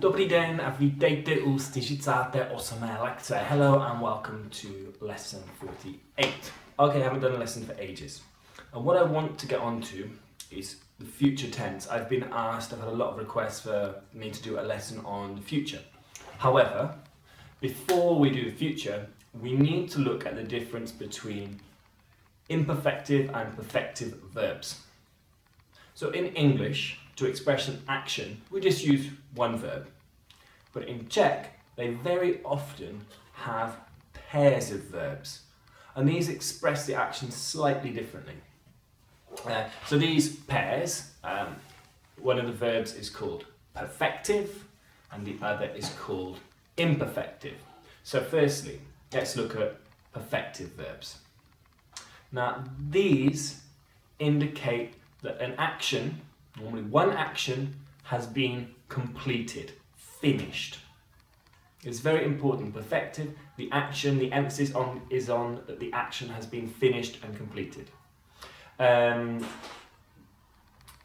Dobrý den a vítejte u 48. lekce. Hello and welcome to lesson 48. Okay, I haven't done a lesson for ages. And what I want to get on to is the future tense. I've been asked, I've had a lot of requests for me to do a lesson on the future. However, before we do the future, we need to look at the difference between imperfective and perfective verbs. So in English, to express an action, we just use one verb. But in Czech, they very often have pairs of verbs. And these express the action slightly differently. So these pairs, one of the verbs is called perfective and the other is called imperfective. So firstly, let's look at perfective verbs. Now these indicate that an action, normally one action, has been completed, finished. It's very important. Perfective, the action, the emphasis is on that the action has been finished and completed.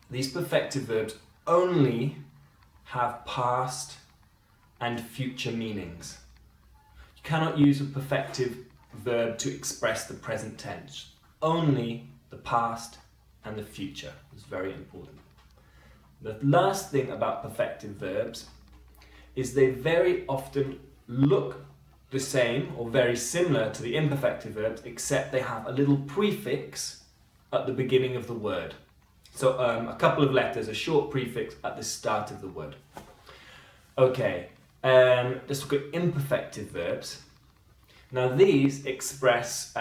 These perfective verbs only have past and future meanings. You cannot use a perfective verb to express the present tense. Only the past and the future is very important. The last thing about perfective verbs is they very often look the same or very similar to the imperfective verbs, except they have a little prefix at the beginning of the word. So a couple of letters, a short prefix at the start of the word. Okay, let's look at imperfective verbs. Now these express,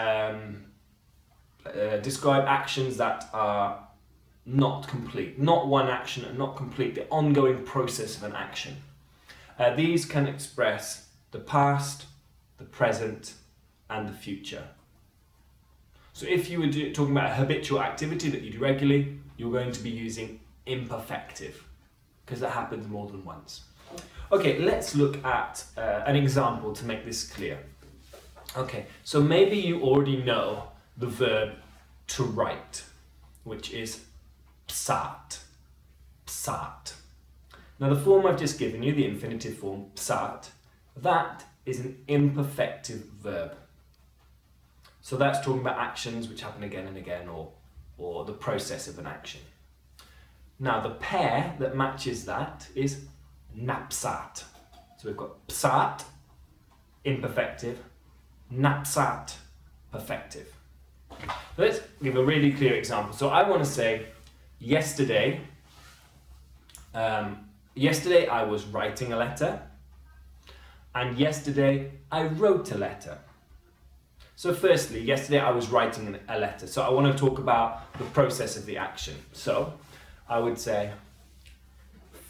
describe actions that are not complete, not one action and not complete, the ongoing process of an action. These can express the past, the present and the future. So if you were talking about a habitual activity that you do regularly, you're going to be using imperfective because that happens more than once. Okay, let's look at an example to make this clear. Okay, so maybe you already know the verb to write, which is psát. Psát. Now the form I've just given you, the infinitive form, psát, that is an imperfective verb. So that's talking about actions which happen again and again, or the process of an action. Now the pair that matches that is napsat. So we've got psát, imperfective, napsat, perfective. Let's give a really clear example. So I want to say, yesterday I was writing a letter, and yesterday I wrote a letter. So firstly, yesterday I was writing a letter. So I want to talk about the process of the action. So I would say,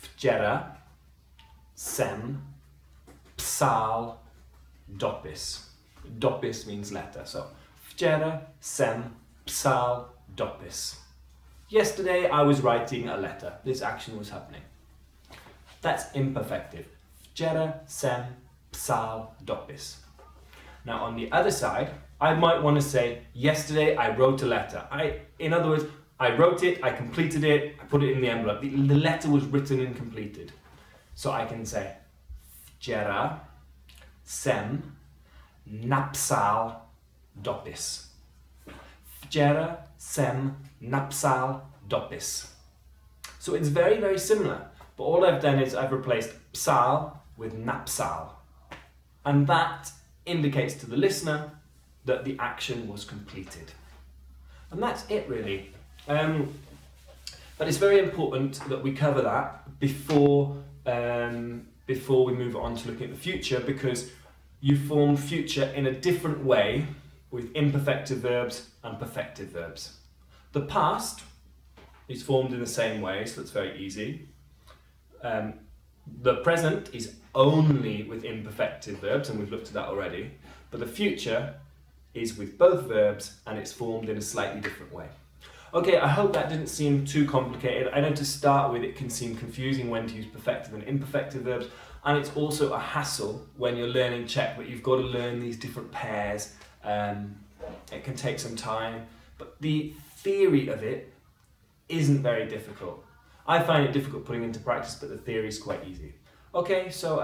včera jsem psal dopis. Dopis means letter. So včera jsem psal dopis. Yesterday I was writing a letter. This action was happening. That's imperfective. Včera jsem psal dopis. Now on the other side, I might want to say, yesterday I wrote a letter. In other words, I wrote it, I completed it, I put it in the envelope. The letter was written and completed. So I can say, včera jsem napsal dopis. Včera jsem napsal dopis. So it's very, very similar. But all I've done is I've replaced psal with napsal. And that indicates to the listener that the action was completed. And that's it really. But it's very important that we cover that before we move on to looking at the future, because you form future in a different way with imperfective verbs and perfective verbs. The past is formed in the same way, so it's very easy. The present is only with imperfective verbs, and we've looked at that already. But the future is with both verbs, and it's formed in a slightly different way. Okay, I hope that didn't seem too complicated. I know to start with it can seem confusing when to use perfective and imperfective verbs, and it's also a hassle when you're learning Czech, but you've got to learn these different pairs. It can take some time, but the theory of it isn't very difficult. I find it difficult putting into practice, but the theory is quite easy. Okay, so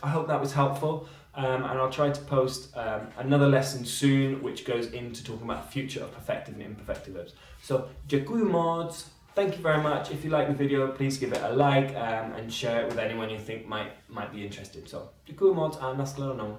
I hope that was helpful, and I'll try to post another lesson soon which goes into talking about the future of perfective and imperfective verbs. So, děkuji moc. Thank you very much. If you like the video, please give it a like and share it with anyone you think might be interested. So, děkuji moc a nashledanou.